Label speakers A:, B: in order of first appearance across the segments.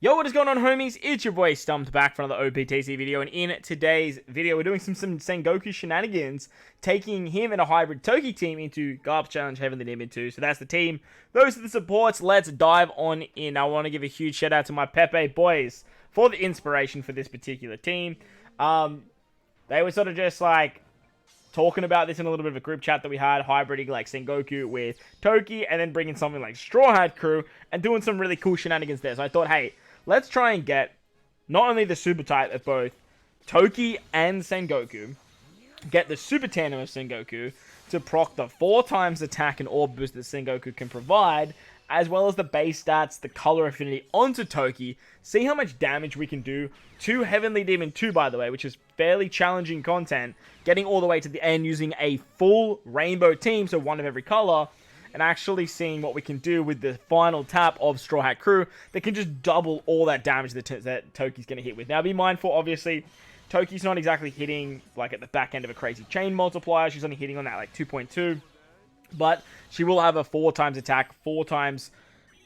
A: Yo, what is going on, homies? It's your boy StumpD back for another OPTC video, and in today's video, we're doing some Sengoku shenanigans, taking him and a hybrid TOKI team into Garp Challenge Heavenly Demon 2. So that's the team. Those are the supports. Let's dive on in. I want to give a huge shout out to my Pepe boys for the inspiration for this particular team. They were sort of just like talking about this in a little bit of a group chat that we had, hybriding like Sengoku with TOKI, and then bringing something like Straw Hat Crew and doing some really cool shenanigans there. So I thought, hey, let's try and get not only the super type of both TOKI and Sengoku, get the super tandem of Sengoku to proc the 4 times attack and orb boost that Sengoku can provide, as well as the base stats, the color affinity onto TOKI. See how much damage we can do to Heavenly Demon 2, by the way, which is fairly challenging content, getting all the way to the end using a full rainbow team, so one of every color, and actually seeing what we can do with the final tap of Straw Hat Crew that can just double all that damage that TOKI's going to hit with. Now, be mindful, obviously, TOKI's not exactly hitting like at the back end of a crazy chain multiplier. She's only hitting on that like 2.2. But she will have a 4 times attack, 4 times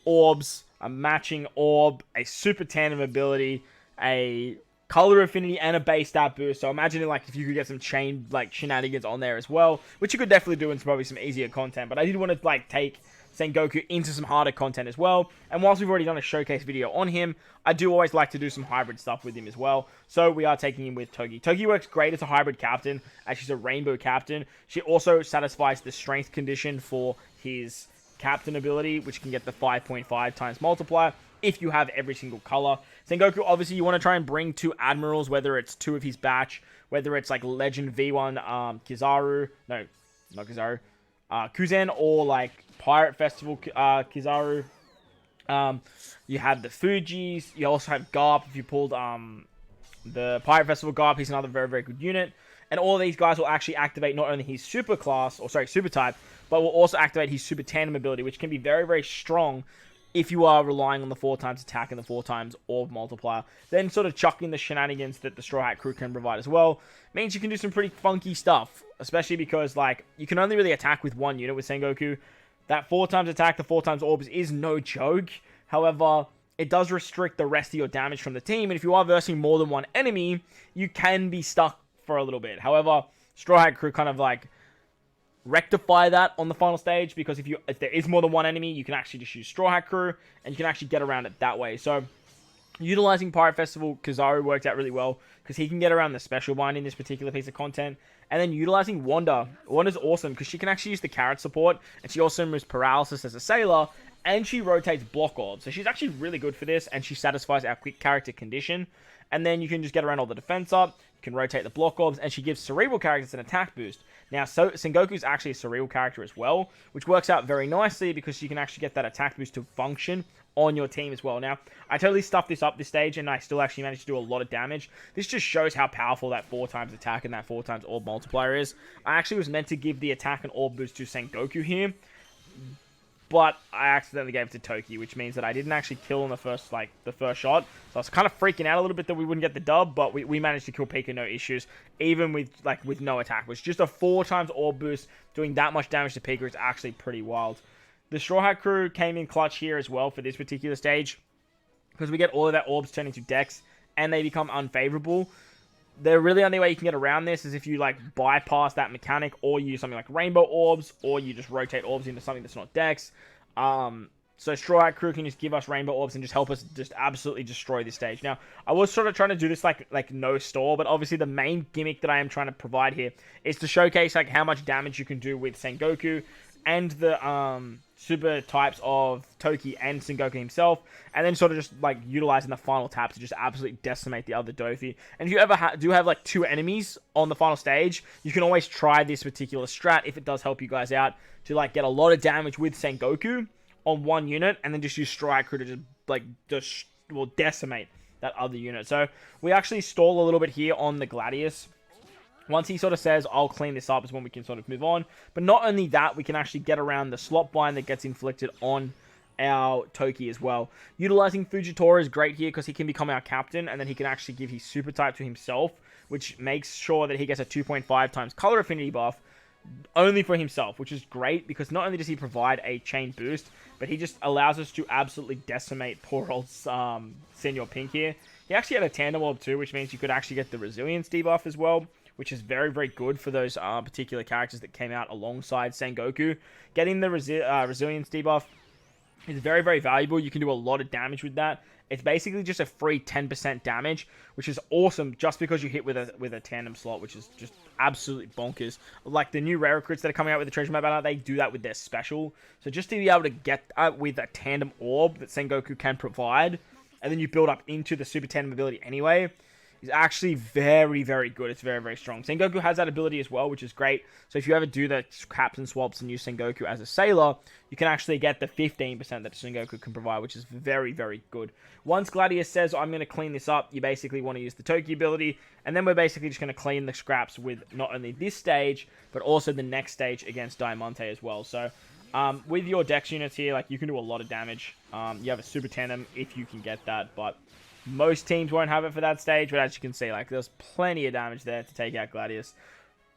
A: orbs, a matching orb, a super tandem ability, a color affinity, and a base stat boost. So imagine like if you could get some chain like shenanigans on there as well, which you could definitely do in probably some easier content. But I did want to like take Sengoku into some harder content as well. And whilst we've already done a showcase video on him, I do always like to do some hybrid stuff with him as well. So we are taking him with TOKI. TOKI works great as a hybrid captain, as she's a rainbow captain. She also satisfies the strength condition for his captain ability, which can get the 5.5 times multiplier if you have every single color. Sengoku, obviously, you want to try and bring 2 admirals, whether it's 2 of his batch, whether it's like Legend V1 Kizaru, no, not Kizaru, Kuzen, or like Pirate Festival Kizaru. You have the Fujis. You also have Garp. If you pulled the Pirate Festival Garp, he's another very, very good unit. And all of these guys will actually activate not only his super class, or sorry, super type, but will also activate his super tandem ability, which can be very, very strong if you are relying on the 4 times attack and the 4 times orb multiplier. Then sort of chucking the shenanigans that the Straw Hat Crew can provide as well means you can do some pretty funky stuff, especially because like you can only really attack with 1 unit with Sengoku. That 4 times attack, the 4 times orbs is no joke. However, it does restrict the rest of your damage from the team, and if you are versing more than 1 enemy, you can be stuck for a little bit. However, Straw Hat Crew kind of like rectify that on the final stage, because if there is more than 1 enemy, you can actually just use Straw Hat Crew, and you can actually get around it that way. So utilizing Pirate Festival Kizaru worked out really well, because he can get around the special bind in this particular piece of content. And then utilizing Wanda. Wanda's awesome, because she can actually use the carrot support, and she also removes paralysis as a sailor, and she rotates block orbs. So she's actually really good for this, and she satisfies our quick character condition. And then you can just get around all the defense up, you can rotate the block orbs, and she gives cerebral characters an attack boost. Now, Sengoku is actually a cerebral character as well, which works out very nicely because you can actually get that attack boost to function on your team as well. Now, I totally stuffed this up this stage, and I still actually managed to do a lot of damage. This just shows how powerful that 4 times attack and that 4 times orb multiplier is. I actually was meant to give the attack and orb boost to Sengoku here, but I accidentally gave it to TOKI, which means that I didn't actually kill in the first shot. So I was kind of freaking out a little bit that we wouldn't get the dub, but we managed to kill Pika no issues, even with no attack. Which just a 4 times orb boost doing that much damage to Pika is actually pretty wild. The Straw Hat Crew came in clutch here as well for this particular stage, because we get all of that orbs turn into decks, and they become unfavorable. The really only way you can get around this is if you like bypass that mechanic, or use something like rainbow orbs, or you just rotate orbs into something that's not dex. So Straw Hat Crew can just give us rainbow orbs and just help us just absolutely destroy this stage. Now, I was sort of trying to do this like no stall, but obviously the main gimmick that I am trying to provide here is to showcase like how much damage you can do with Sengoku and the super types of TOKI and Sengoku himself, and then sort of just like utilizing the final tap to just absolutely decimate the other DOFFY. And if you ever do have like 2 enemies on the final stage, you can always try this particular strat if it does help you guys out to like get a lot of damage with Sengoku on 1 unit, and then just use Straw Hat Crew to just decimate that other unit. So we actually stall a little bit here on the Gladius. Once he sort of says, I'll clean this up, is when we can sort of move on. But not only that, we can actually get around the slot bind that gets inflicted on our TOKI as well. Utilizing Fujitora is great here because he can become our captain, and then he can actually give his super type to himself, which makes sure that he gets a 2.5 times color affinity buff, only for himself, which is great because not only does he provide a chain boost, but he just allows us to absolutely decimate poor old Senor Pink here. He actually had a tandem orb too, which means you could actually get the resilience debuff as well, which is very, very good for those particular characters that came out alongside Sengoku. Getting the resilience debuff is very, very valuable. You can do a lot of damage with that. It's basically just a free 10% damage, which is awesome just because you hit with a tandem slot, which is just absolutely bonkers. Like the new rare recruits that are coming out with the treasure map banner, they do that with their special. So just to be able to get with a tandem orb that Sengoku can provide, and then you build up into the super tandem ability anyway, is actually very, very good. It's very, very strong. Sengoku has that ability as well, which is great. So if you ever do the captain swaps and use Sengoku as a sailor, you can actually get the 15% that Sengoku can provide, which is very, very good. Once Gladius says, I'm going to clean this up, you basically want to use the TOKI ability, and then we're basically just going to clean the scraps with not only this stage, but also the next stage against Diamante as well. So with your Dex units here, like you can do a lot of damage. You have a super tandem if you can get that, but most teams won't have it for that stage, but as you can see, like there's plenty of damage there to take out Gladius.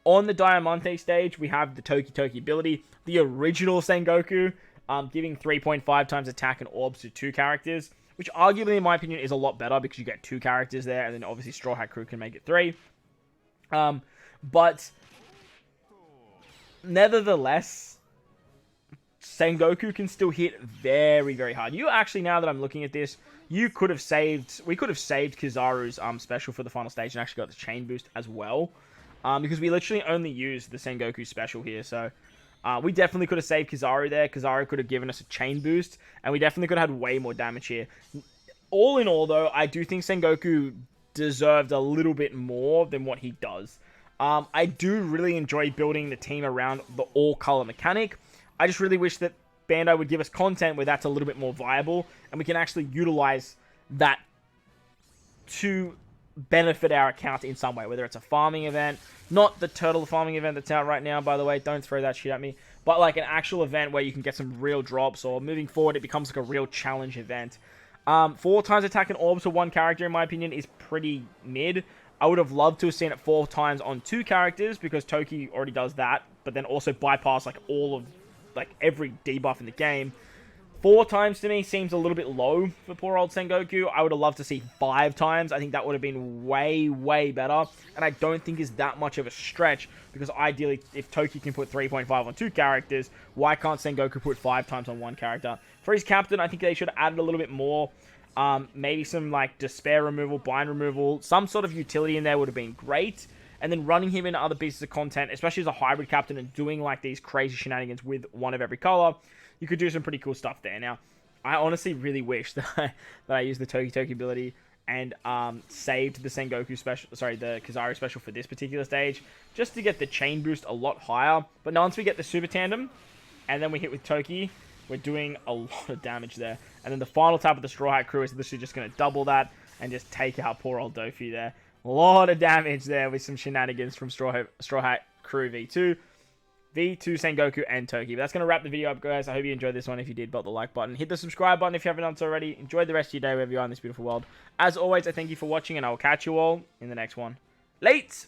A: On the Diamante stage, we have the Toki ability, the original Sengoku, giving 3.5 times attack and orbs to 2 characters, which arguably, in my opinion, is a lot better because you get 2 characters there, and then obviously Straw Hat Crew can make it 3. But nevertheless, Sengoku can still hit very, very hard. You actually, now that I'm looking at this, we could have saved Kizaru's special for the final stage and actually got the chain boost as well. Because we literally only used the Sengoku special here, so we definitely could have saved Kizaru there. Kizaru could have given us a chain boost, and we definitely could have had way more damage here. All in all, though, I do think Sengoku deserved a little bit more than what he does. I do really enjoy building the team around the all-color mechanic. I just really wish that Bandai would give us content where that's a little bit more viable, and we can actually utilize that to benefit our account in some way, whether it's a farming event, not the turtle farming event that's out right now, by the way, don't throw that shit at me, but like an actual event where you can get some real drops, or moving forward it becomes like a real challenge event. 4 times attack and orbs for 1 character, in my opinion, is pretty mid. I would have loved to have seen it 4 times on 2 characters, because Toki already does that, but then also bypass like all of every debuff in the game. 4 times to me seems a little bit low for poor old Sengoku. I would have loved to see 5 times. I think that would have been way, way better. And I don't think is that much of a stretch, because ideally, if Toki can put 3.5 on 2 characters, why can't Sengoku put 5 times on 1 character? For his captain, I think they should have added a little bit more. Maybe some like despair removal, bind removal, some sort of utility in there would have been great. And then running him into other pieces of content, especially as a hybrid captain, and doing like these crazy shenanigans with one of every color, you could do some pretty cool stuff there. Now, I honestly really wish that I used the Toki ability and saved the Sengoku special, the Kizaru special for this particular stage, just to get the chain boost a lot higher. But now once we get the super tandem, and then we hit with Toki, we're doing a lot of damage there. And then the final tap of the Straw Hat Crew is literally just going to double that and just take out poor old DOFFY there. A lot of damage there with some shenanigans from Straw Hat Crew V2, Sengoku, and Toki. But that's going to wrap the video up, guys. I hope you enjoyed this one. If you did, belt the like button. Hit the subscribe button if you haven't done so already. Enjoy the rest of your day wherever you are in this beautiful world. As always, I thank you for watching, and I will catch you all in the next one. Late!